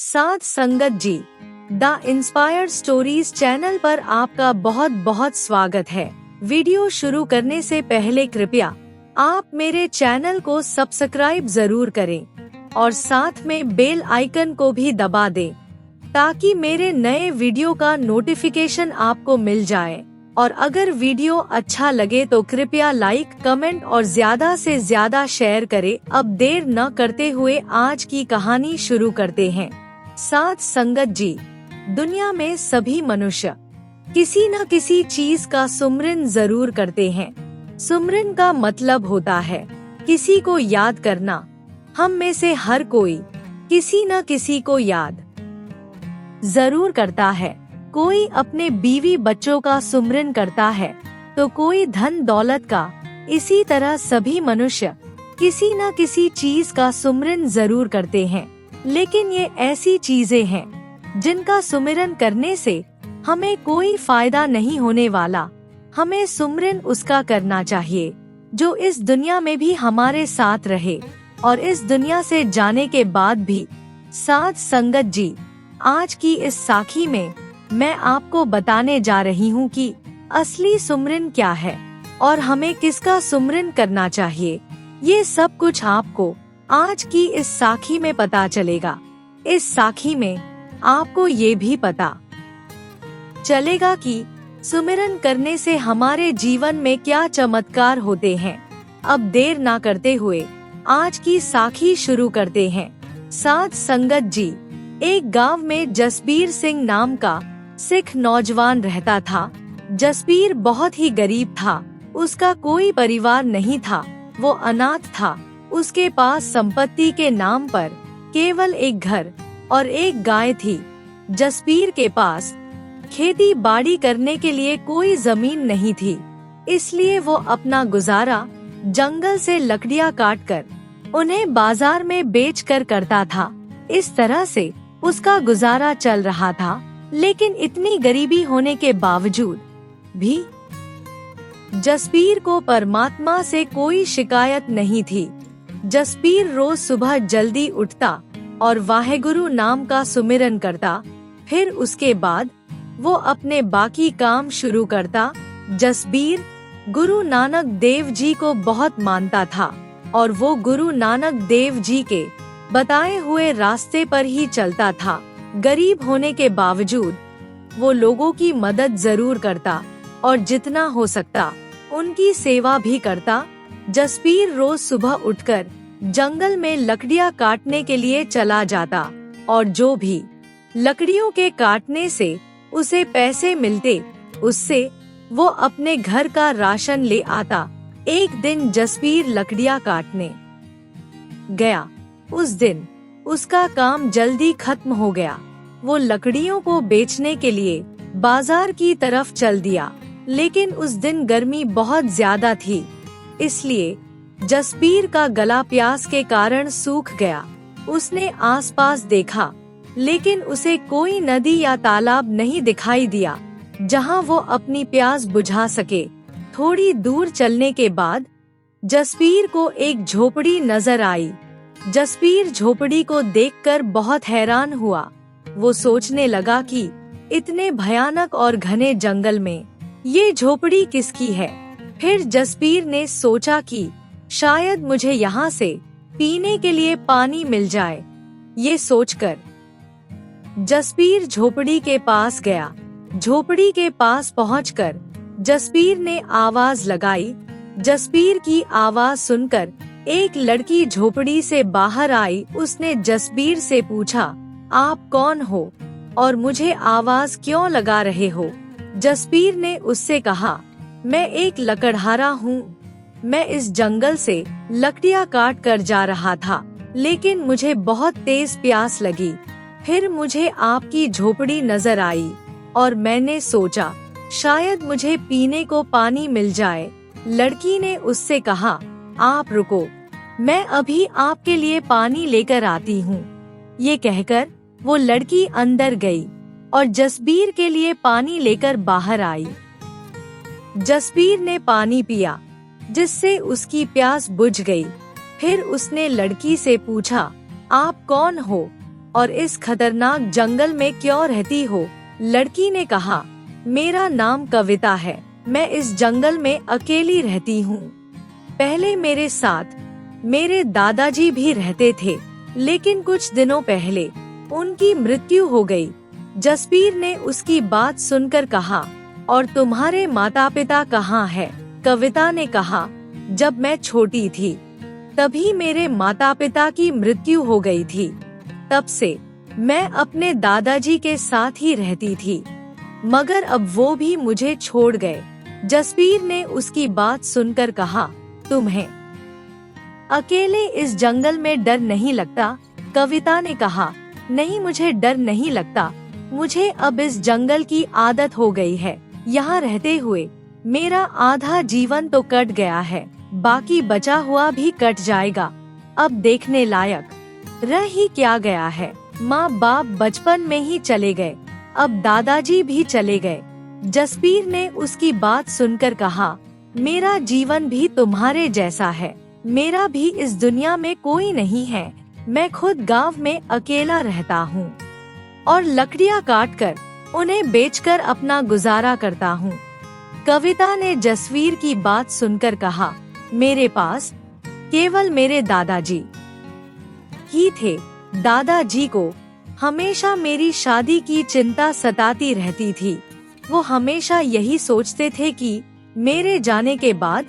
साथ संगत जी, the inspired stories channel पर आपका बहुत बहुत स्वागत है। वीडियो शुरू करने से पहले कृपया आप मेरे चैनल को सब्सक्राइब जरूर करें और साथ में बेल आइकन को भी दबा दें ताकि मेरे नए वीडियो का नोटिफिकेशन आपको मिल जाए। और अगर वीडियो अच्छा लगे तो कृपया लाइक, कमेंट और ज्यादा से ज्यादा शेयर करें। अब देर न करते हुए आज की कहानी शुरू करते हैं। साथ संगत जी, दुनिया में सभी मनुष्य किसी न किसी चीज का सुमरन जरूर करते हैं। सुमरन का मतलब होता है किसी को याद करना। हम में से हर कोई किसी न किसी को याद जरूर करता है। कोई अपने बीवी बच्चों का सुमरन करता है तो कोई धन दौलत का। इसी तरह सभी मनुष्य किसी न किसी चीज का सुमरन जरूर करते हैं, लेकिन ये ऐसी चीजें हैं जिनका सुमिरन करने से हमें कोई फायदा नहीं होने वाला। हमें सुमरन उसका करना चाहिए जो इस दुनिया में भी हमारे साथ रहे और इस दुनिया से जाने के बाद भी। साथ संगत जी, आज की इस साखी में मैं आपको बताने जा रही हूँ कि असली सुमरन क्या है और हमें किसका सुमरन करना चाहिए। ये सब कुछ आपको आज की इस साखी में पता चलेगा। इस साखी में आपको ये भी पता चलेगा कि सुमिरन करने से हमारे जीवन में क्या चमत्कार होते हैं। अब देर ना करते हुए आज की साखी शुरू करते हैं। साथ संगत जी, एक गांव में जसबीर सिंह नाम का सिख नौजवान रहता था। जसबीर बहुत ही गरीब था। उसका कोई परिवार नहीं था, वो अनाथ था। उसके पास संपत्ति के नाम पर केवल एक घर और एक गाय थी। जसबीर के पास खेती बाड़ी करने के लिए कोई जमीन नहीं थी, इसलिए वो अपना गुजारा जंगल से लकड़ियाँ काटकर उन्हें बाजार में बेचकर करता था। इस तरह से उसका गुजारा चल रहा था, लेकिन इतनी गरीबी होने के बावजूद भी जसबीर को परमात्मा से कोई शिकायत नहीं थी। जसबीर रोज सुबह जल्दी उठता और वाहेगुरु नाम का सुमिरन करता। फिर उसके बाद वो अपने बाकी काम शुरू करता। जसबीर गुरु नानक देव जी को बहुत मानता था और वो गुरु नानक देव जी के बताए हुए रास्ते पर ही चलता था। गरीब होने के बावजूद वो लोगों की मदद जरूर करता और जितना हो सकता उनकी सेवा भी करता। जसबीर रोज सुबह उठकर जंगल में लकड़ियाँ काटने के लिए चला जाता और जो भी लकड़ियों के काटने से उसे पैसे मिलते, उससे वो अपने घर का राशन ले आता। एक दिन जसबीर लकड़ियाँ काटने गया। उस दिन उसका काम जल्दी खत्म हो गया। वो लकड़ियों को बेचने के लिए बाजार की तरफ चल दिया, लेकिन उस दिन गर्मी बहुत ज्यादा थी, इसलिए जसबीर का गला प्यास के कारण सूख गया। उसने आसपास देखा, लेकिन उसे कोई नदी या तालाब नहीं दिखाई दिया जहां वो अपनी प्यास बुझा सके। थोड़ी दूर चलने के बाद जसबीर को एक झोपड़ी नजर आई। जसबीर झोपड़ी को देखकर बहुत हैरान हुआ। वो सोचने लगा कि इतने भयानक और घने जंगल में ये झोपड़ी किसकी है। फिर जसबीर ने सोचा कि शायद मुझे यहाँ से पीने के लिए पानी मिल जाए। ये सोचकर जसबीर झोपड़ी के पास गया। झोपड़ी के पास पहुंचकर जसबीर ने आवाज लगाई। जसबीर की आवाज सुनकर एक लड़की झोपड़ी से बाहर आई। उसने जसबीर से पूछा, आप कौन हो और मुझे आवाज क्यों लगा रहे हो? जसबीर ने उससे कहा, मैं एक लकड़हारा हूँ। मैं इस जंगल से लकड़ियाँ काट कर जा रहा था, लेकिन मुझे बहुत तेज प्यास लगी। फिर मुझे आपकी झोपड़ी नजर आई और मैंने सोचा शायद मुझे पीने को पानी मिल जाए। लड़की ने उससे कहा, आप रुको, मैं अभी आपके लिए पानी लेकर आती हूँ। ये कहकर वो लड़की अंदर गई और जसबीर के लिए पानी लेकर बाहर आई। जसबीर ने पानी पिया, जिससे उसकी प्यास बुझ गई। फिर उसने लड़की से पूछा, आप कौन हो और इस खतरनाक जंगल में क्यों रहती हो? लड़की ने कहा, मेरा नाम कविता है, मैं इस जंगल में अकेली रहती हूँ। पहले मेरे साथ मेरे दादाजी भी रहते थे, लेकिन कुछ दिनों पहले उनकी मृत्यु हो गई। जसबीर ने उसकी बात सुनकर कहा, और तुम्हारे माता पिता कहाँ हैं? कविता ने कहा, जब मैं छोटी थी तभी मेरे माता पिता की मृत्यु हो गई थी। तब से मैं अपने दादाजी के साथ ही रहती थी, मगर अब वो भी मुझे छोड़ गए। जसबीर ने उसकी बात सुनकर कहा, तुम्हें अकेले इस जंगल में डर नहीं लगता? कविता ने कहा, नहीं, मुझे डर नहीं लगता। मुझे अब इस जंगल की आदत हो गई है। यहाँ रहते हुए मेरा आधा जीवन तो कट गया है, बाकी बचा हुआ भी कट जाएगा। अब देखने लायक रह ही क्या गया है। माँ बाप बचपन में ही चले गए, अब दादाजी भी चले गए। जसबीर ने उसकी बात सुनकर कहा, मेरा जीवन भी तुम्हारे जैसा है। मेरा भी इस दुनिया में कोई नहीं है। मैं खुद गांव में अकेला रहता हूँ और लकड़ियाँ काटकर उन्हें बेचकर अपना गुजारा करता हूँ। कविता ने जसबीर की बात सुनकर कहा, मेरे पास केवल मेरे दादाजी ही थे। दादाजी को हमेशा मेरी शादी की चिंता सताती रहती थी। वो हमेशा यही सोचते थे कि मेरे जाने के बाद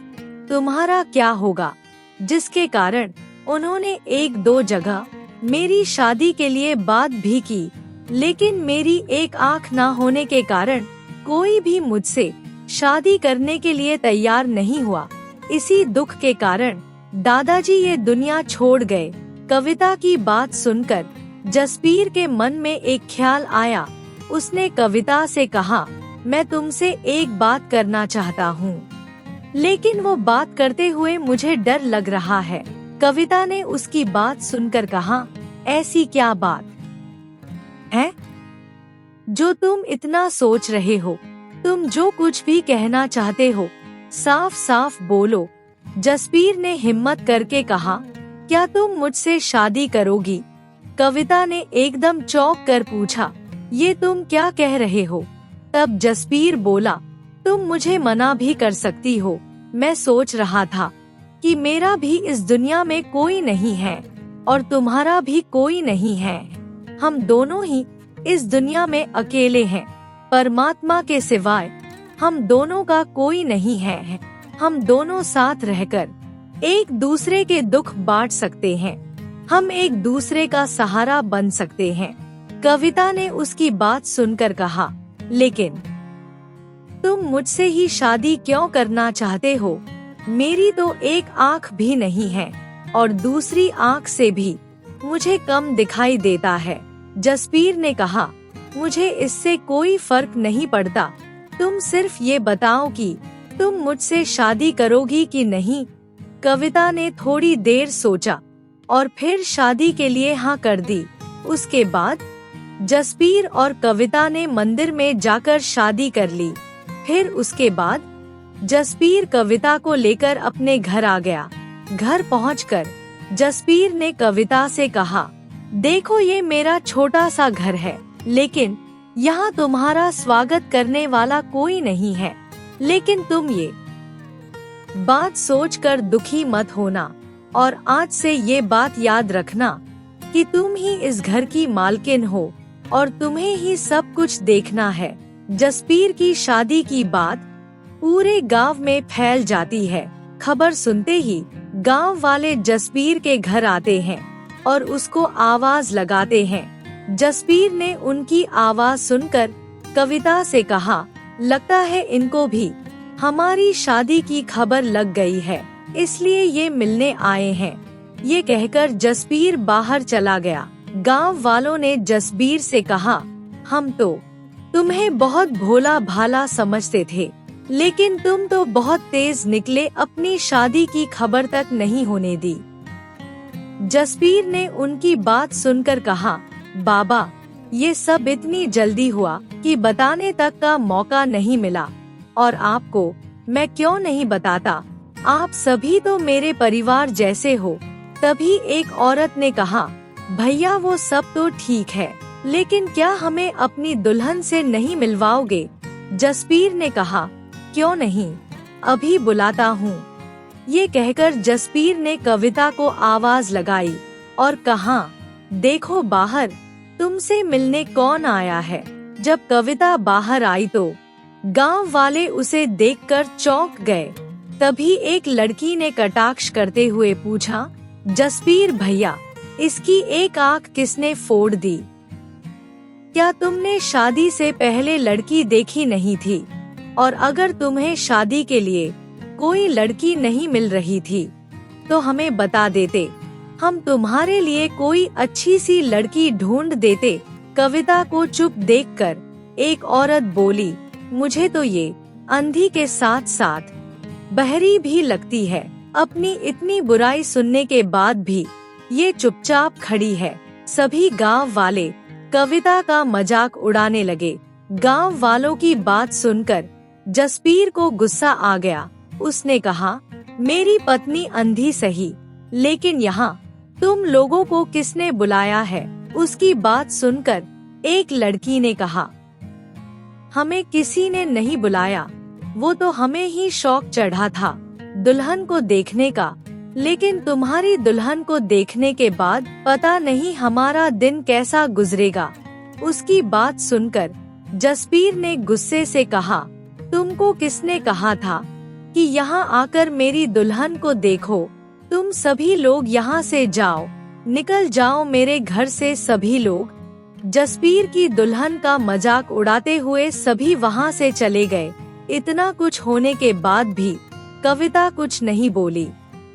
तुम्हारा क्या होगा, जिसके कारण उन्होंने 1-2 जगह मेरी शादी के लिए बात भी की, लेकिन मेरी एक आंख ना होने के कारण कोई भी मुझसे शादी करने के लिए तैयार नहीं हुआ। इसी दुख के कारण दादाजी ये दुनिया छोड़ गए। कविता की बात सुनकर जसबीर के मन में एक ख्याल आया। उसने कविता से कहा, मैं तुमसे एक बात करना चाहता हूँ, लेकिन वो बात करते हुए मुझे डर लग रहा है। कविता ने उसकी बात सुनकर कहा, ऐसी क्या बात है जो तुम इतना सोच रहे हो? तुम जो कुछ भी कहना चाहते हो साफ साफ बोलो। जसबीर ने हिम्मत करके कहा, क्या तुम मुझसे शादी करोगी? कविता ने एकदम चौंक कर पूछा, ये तुम क्या कह रहे हो? तब जसबीर बोला, तुम मुझे मना भी कर सकती हो। मैं सोच रहा था कि मेरा भी इस दुनिया में कोई नहीं है और तुम्हारा भी कोई नहीं है। हम दोनों ही इस दुनिया में अकेले हैं। परमात्मा के सिवाय हम दोनों का कोई नहीं है। हम दोनों साथ रहकर एक दूसरे के दुख बांट सकते हैं। हम एक दूसरे का सहारा बन सकते हैं। कविता ने उसकी बात सुनकर कहा, लेकिन तुम मुझसे ही शादी क्यों करना चाहते हो? मेरी तो एक आँख भी नहीं है और दूसरी आँख से भी मुझे कम दिखाई देता है। जसबीर ने कहा, मुझे इससे कोई फर्क नहीं पड़ता। तुम सिर्फ ये बताओ कि तुम मुझसे शादी करोगी कि नहीं। कविता ने थोड़ी देर सोचा और फिर शादी के लिए हाँ कर दी। उसके बाद जसबीर और कविता ने मंदिर में जाकर शादी कर ली। फिर उसके बाद जसबीर कविता को लेकर अपने घर आ गया। घर पहुंचकर जसबीर ने कविता से कहा, देखो ये मेरा छोटा सा घर है, लेकिन यहाँ तुम्हारा स्वागत करने वाला कोई नहीं है। लेकिन तुम ये बात सोचकर दुखी मत होना और आज से ये बात याद रखना कि तुम ही इस घर की मालकिन हो और तुम्हें ही सब कुछ देखना है। जसबीर की शादी की बात पूरे गांव में फैल जाती है। खबर सुनते ही गांव वाले जसबीर के घर आते हैं और उसको आवाज लगाते हैं। जसबीर ने उनकी आवाज सुनकर कविता से कहा, लगता है इनको भी हमारी शादी की खबर लग गई है, इसलिए ये मिलने आए हैं। ये कहकर जसबीर बाहर चला गया। गांव वालों ने जसबीर से कहा, हम तो तुम्हें बहुत भोला भाला समझते थे, लेकिन तुम तो बहुत तेज निकले, अपनी शादी की खबर तक नहीं होने दी। जसबीर ने उनकी बात सुनकर कहा, बाबा ये सब इतनी जल्दी हुआ कि बताने तक का मौका नहीं मिला, और आपको मैं क्यों नहीं बताता, आप सभी तो मेरे परिवार जैसे हो। तभी एक औरत ने कहा, भैया वो सब तो ठीक है, लेकिन क्या हमें अपनी दुल्हन से नहीं मिलवाओगे? जसबीर ने कहा, क्यों नहीं, अभी बुलाता हूँ। ये कहकर जसबीर ने कविता को आवाज लगाई और कहा, देखो बाहर, तुमसे मिलने कौन आया है। जब कविता बाहर आई तो गांव वाले उसे देखकर चौंक गए। तभी एक लड़की ने कटाक्ष करते हुए पूछा, जसबीर भैया, इसकी एक आंख किसने फोड़ दी? क्या तुमने शादी से पहले लड़की देखी नहीं थी? और अगर तुम्हें शादी के लिए कोई लड़की नहीं मिल रही थी तो हमें बता देते, हम तुम्हारे लिए कोई अच्छी सी लड़की ढूंढ देते। कविता को चुप देखकर एक औरत बोली, मुझे तो ये अंधी के साथ साथ बहरी भी लगती है। अपनी इतनी बुराई सुनने के बाद भी ये चुपचाप खड़ी है। सभी गांव वाले कविता का मजाक उड़ाने लगे। गांव वालों की बात सुनकर जसबीर को गुस्सा आ गया। उसने कहा, मेरी पत्नी अंधी सही, लेकिन यहाँ तुम लोगों को किसने बुलाया है? उसकी बात सुनकर एक लड़की ने कहा, हमें किसी ने नहीं बुलाया, वो तो हमें ही शौक चढ़ा था दुल्हन को देखने का, लेकिन तुम्हारी दुल्हन को देखने के बाद पता नहीं हमारा दिन कैसा गुजरेगा। उसकी बात सुनकर जसबीर ने गुस्से से कहा, तुमको किसने कहा था कि यहाँ आकर मेरी दुल्हन को देखो? तुम सभी लोग यहाँ से जाओ, निकल जाओ मेरे घर से सभी लोग। जसबीर की दुल्हन का मजाक उड़ाते हुए सभी वहाँ से चले गए। इतना कुछ होने के बाद भी कविता कुछ नहीं बोली।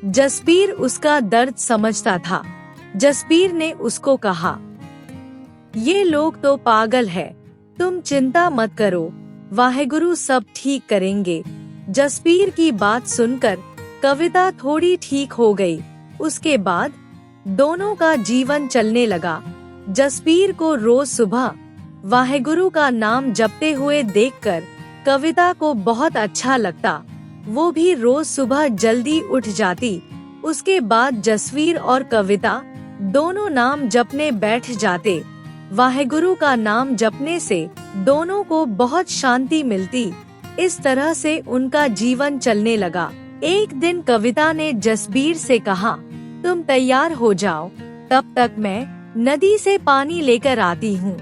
जसबीर उसका दर्द समझता था। जसबीर ने उसको कहा, ये लोग तो पागल है, तुम चिंता मत करो, वाहेगुरु सब ठीक करेंगे। जसबीर की बात सुनकर कविता थोड़ी ठीक हो गई। उसके बाद दोनों का जीवन चलने लगा। जसबीर को रोज सुबह वाहेगुरु का नाम जपते हुए देखकर कविता को बहुत अच्छा लगता। वो भी रोज सुबह जल्दी उठ जाती। उसके बाद जसबीर और कविता दोनों नाम जपने बैठ जाते। वाहेगुरु का नाम जपने से दोनों को बहुत शांति मिलती। इस तरह से उनका जीवन चलने लगा। एक दिन कविता ने जसबीर से कहा, तुम तैयार हो जाओ, तब तक मैं नदी से पानी लेकर आती हूँ।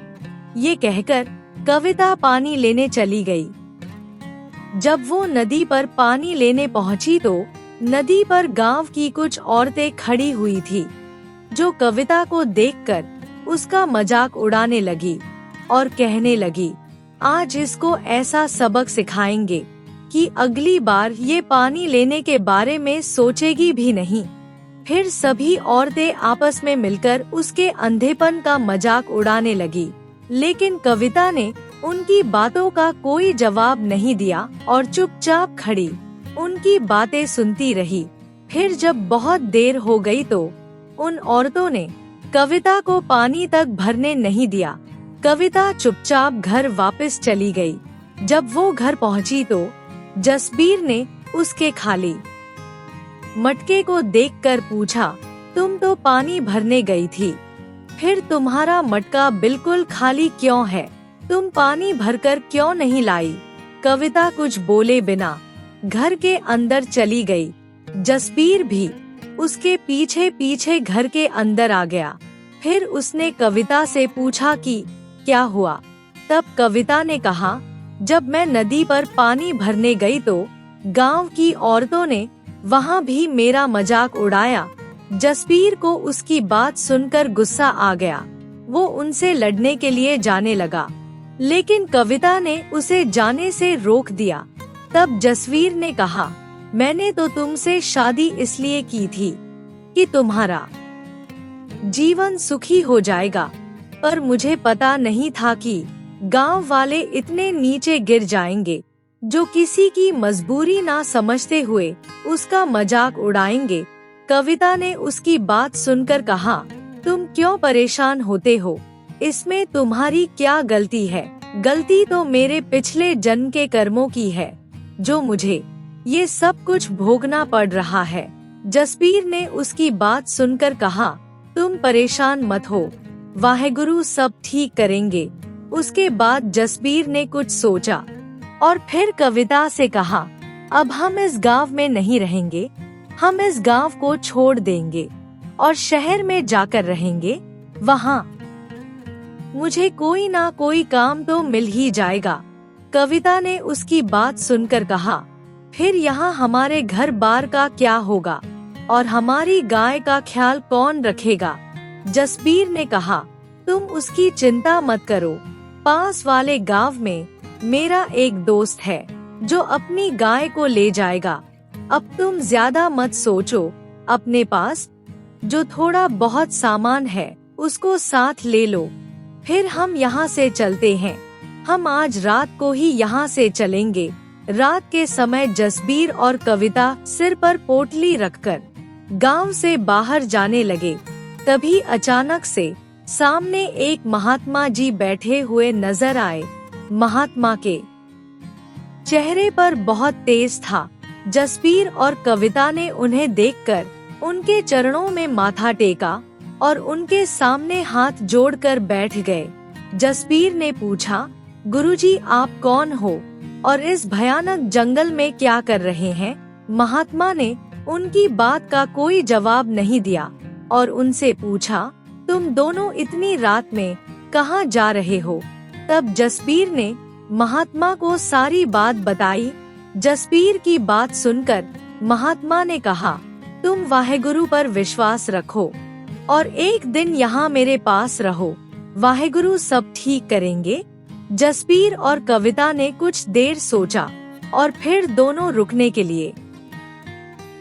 ये कहकर कविता पानी लेने चली गई। जब वो नदी पर पानी लेने पहुँची तो नदी पर गांव की कुछ औरतें खड़ी हुई थी, जो कविता को देखकर उसका मजाक उड़ाने लगी और कहने लगी, आज इसको ऐसा सबक सिखाएंगे कि अगली बार ये पानी लेने के बारे में सोचेगी भी नहीं। फिर सभी औरतें आपस में मिलकर उसके अंधेपन का मजाक उड़ाने लगी, लेकिन कविता ने उनकी बातों का कोई जवाब नहीं दिया और चुपचाप खड़ी उनकी बातें सुनती रही। फिर जब बहुत देर हो गई तो उन औरतों ने कविता को पानी तक भरने नहीं दिया। कविता चुपचाप घर वापस चली गई। जब वो घर पहुंची तो जसबीर ने उसके खाली मटके को देखकर पूछा, तुम तो पानी भरने गई थी, फिर तुम्हारा मटका बिल्कुल खाली क्यों है? तुम पानी भरकर क्यों नहीं लाई? कविता कुछ बोले बिना घर के अंदर चली गई। जसबीर भी उसके पीछे पीछे घर के अंदर आ गया। फिर उसने कविता से पूछा कि क्या हुआ? तब कविता ने कहा, जब मैं नदी पर पानी भरने गई तो गांव की औरतों ने वहां भी मेरा मजाक उड़ाया। जसबीर को उसकी बात सुनकर गुस्सा आ गया। वो उनसे लड़ने के लिए जाने लगा, लेकिन कविता ने उसे जाने से रोक दिया। तब जसबीर ने कहा, मैंने तो तुमसे शादी इसलिए की थी कि तुम्हारा जीवन सुखी हो जाएगा, पर मुझे पता नहीं था कि गांव वाले इतने नीचे गिर जाएंगे, जो किसी की मजबूरी ना समझते हुए उसका मजाक उड़ाएंगे। कविता ने उसकी बात सुनकर कहा, तुम क्यों परेशान होते हो? इसमें तुम्हारी क्या गलती है? गलती तो मेरे पिछले जन्म के कर्मों की है, जो मुझे ये सब कुछ भोगना पड़ रहा है। जसबीर ने उसकी बात सुनकर कहा, तुम परेशान मत हो, वाहेगुरु सब ठीक करेंगे। उसके बाद जसबीर ने कुछ सोचा और फिर कविता से कहा, अब हम इस गांव में नहीं रहेंगे, हम इस गांव को छोड़ देंगे और शहर में जाकर रहेंगे। वहाँ मुझे कोई ना कोई काम तो मिल ही जाएगा। कविता ने उसकी बात सुनकर कहा, फिर यहाँ हमारे घर बार का क्या होगा और हमारी गाय का ख्याल कौन रखेगा? जसबीर ने कहा, तुम उसकी चिंता मत करो, पास वाले गांव में मेरा एक दोस्त है जो अपनी गाय को ले जाएगा। अब तुम ज्यादा मत सोचो, अपने पास जो थोड़ा बहुत सामान है उसको साथ ले लो, फिर हम यहाँ से चलते हैं। हम आज रात को ही यहाँ से चलेंगे। रात के समय जसबीर और कविता सिर पर पोटली रखकर गांव से बाहर जाने लगे। तभी अचानक से सामने एक महात्मा जी बैठे हुए नजर आए। महात्मा के चेहरे पर बहुत तेज था। जसबीर और कविता ने उन्हें देखकर उनके चरणों में माथा टेका और उनके सामने हाथ जोड़कर बैठ गए। जसबीर ने पूछा, गुरुजी आप कौन हो और इस भयानक जंगल में क्या कर रहे हैं? महात्मा ने उनकी बात का कोई जवाब नहीं दिया और उनसे पूछा, तुम दोनों इतनी रात में कहाँ जा रहे हो? तब जसबीर ने महात्मा को सारी बात बताई। जसबीर की बात सुनकर महात्मा ने कहा, तुम वाहेगुरु पर विश्वास रखो और एक दिन यहाँ मेरे पास रहो, वाहेगुरु सब ठीक करेंगे। जसबीर और कविता ने कुछ देर सोचा और फिर दोनों रुकने के लिए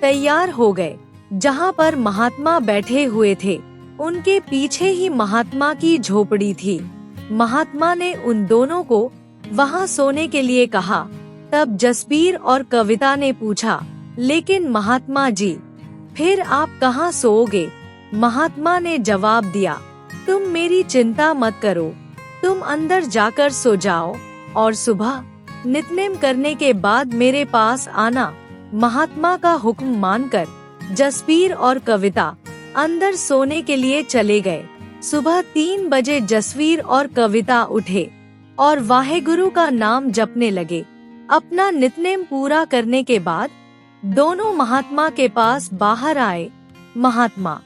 तैयार हो गए। जहाँ पर महात्मा बैठे हुए थे उनके पीछे ही महात्मा की झोपड़ी थी। महात्मा ने उन दोनों को वहाँ सोने के लिए कहा। तब जसबीर और कविता ने पूछा, लेकिन महात्मा जी फिर आप कहाँ सोओगे? महात्मा ने जवाब दिया, तुम मेरी चिंता मत करो, तुम अंदर जाकर सो जाओ और सुबह नित्नेम करने के बाद मेरे पास आना। महात्मा का हुक्म मानकर जसबीर और कविता अंदर सोने के लिए चले गए। सुबह 3 बजे जसबीर और कविता उठे और वाहेगुरु का नाम जपने लगे। अपना नित्नेम पूरा करने के बाद दोनों महात्मा के पास बाहर आए। महात्मा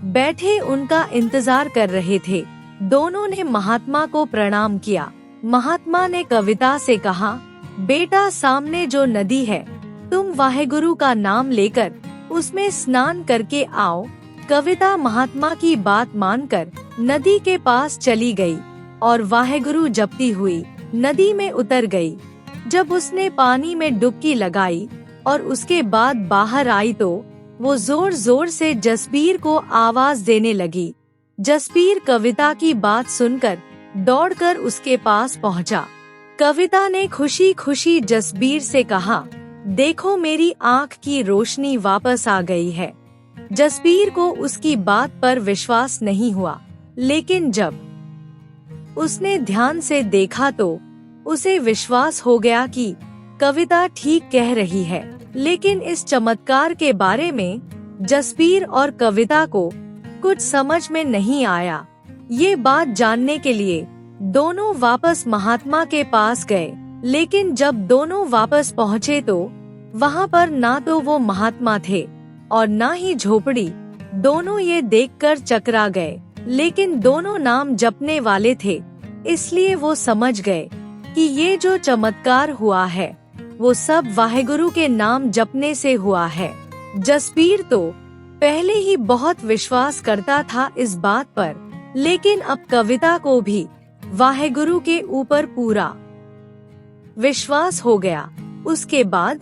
बैठे उनका इंतजार कर रहे थे। दोनों ने महात्मा को प्रणाम किया। महात्मा ने कविता से कहा, बेटा सामने जो नदी है तुम वाहेगुरु का नाम लेकर उसमें स्नान करके आओ। कविता महात्मा की बात मानकर नदी के पास चली गई और वाहेगुरु जपती हुई नदी में उतर गई। जब उसने पानी में डुबकी लगाई और उसके बाद बाहर आई तो वो जोर जोर से जसबीर को आवाज देने लगी। जसबीर कविता की बात सुनकर दौड़कर उसके पास पहुंचा। कविता ने खुशी खुशी जसबीर से कहा, देखो मेरी आँख की रोशनी वापस आ गई है। जसबीर को उसकी बात पर विश्वास नहीं हुआ, लेकिन जब उसने ध्यान से देखा तो उसे विश्वास हो गया कि कविता ठीक कह रही है। लेकिन इस चमत्कार के बारे में जसबीर और कविता को कुछ समझ में नहीं आया। ये बात जानने के लिए दोनों वापस महात्मा के पास गए, लेकिन जब दोनों वापस पहुँचे तो वहाँ पर ना तो वो महात्मा थे और ना ही झोपड़ी। दोनों ये देखकर चकरा गए, लेकिन दोनों नाम जपने वाले थे, इसलिए वो समझ गए कि ये जो चमत्कार हुआ है वो सब वाहेगुरु के नाम जपने से हुआ है। जसबीर तो पहले ही बहुत विश्वास करता था इस बात पर, लेकिन अब कविता को भी वाहेगुरु के ऊपर पूरा विश्वास हो गया। उसके बाद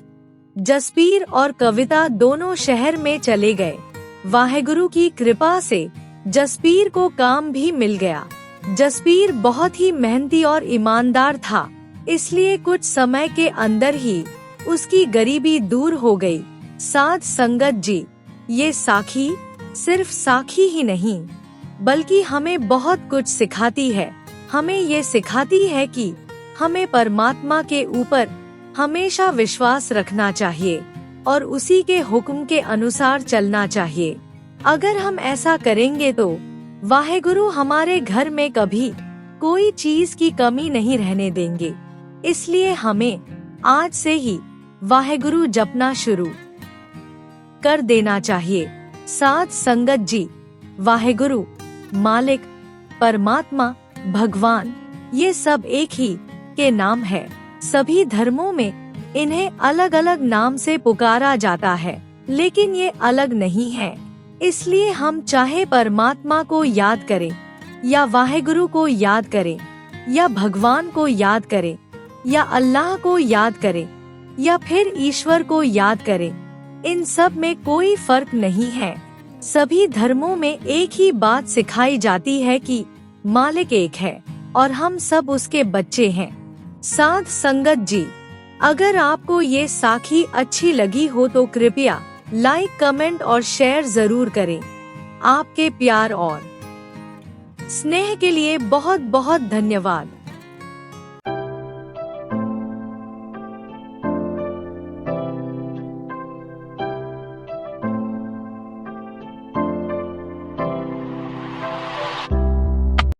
जसबीर और कविता दोनों शहर में चले गए। वाहेगुरु की कृपा से जसबीर को काम भी मिल गया। जसबीर बहुत ही मेहनती और ईमानदार था, इसलिए कुछ समय के अंदर ही उसकी गरीबी दूर हो गई। साध संगत जी, ये साखी सिर्फ साखी ही नहीं बल्कि हमें बहुत कुछ सिखाती है। हमें ये सिखाती है कि हमें परमात्मा के ऊपर हमेशा विश्वास रखना चाहिए और उसी के हुक्म के अनुसार चलना चाहिए। अगर हम ऐसा करेंगे तो वाहेगुरु हमारे घर में कभी कोई चीज की कमी नहीं रहने देंगे। इसलिए हमें आज से ही वाहेगुरु जपना शुरू कर देना चाहिए। साध संगत जी, वाहेगुरु, मालिक, परमात्मा, भगवान, ये सब एक ही के नाम है। सभी धर्मों में इन्हें अलग अलग नाम से पुकारा जाता है, लेकिन ये अलग नहीं है। इसलिए हम चाहे परमात्मा को याद करें या वाहेगुरु को याद करें या भगवान को याद करें या अल्लाह को याद करें या फिर ईश्वर को याद करें, इन सब में कोई फर्क नहीं है। सभी धर्मों में एक ही बात सिखाई जाती है कि मालिक एक है और हम सब उसके बच्चे हैं। साध संगत जी, अगर आपको ये साखी अच्छी लगी हो तो कृपया लाइक, कमेंट और शेयर जरूर करें। आपके प्यार और स्नेह के लिए बहुत बहुत धन्यवाद।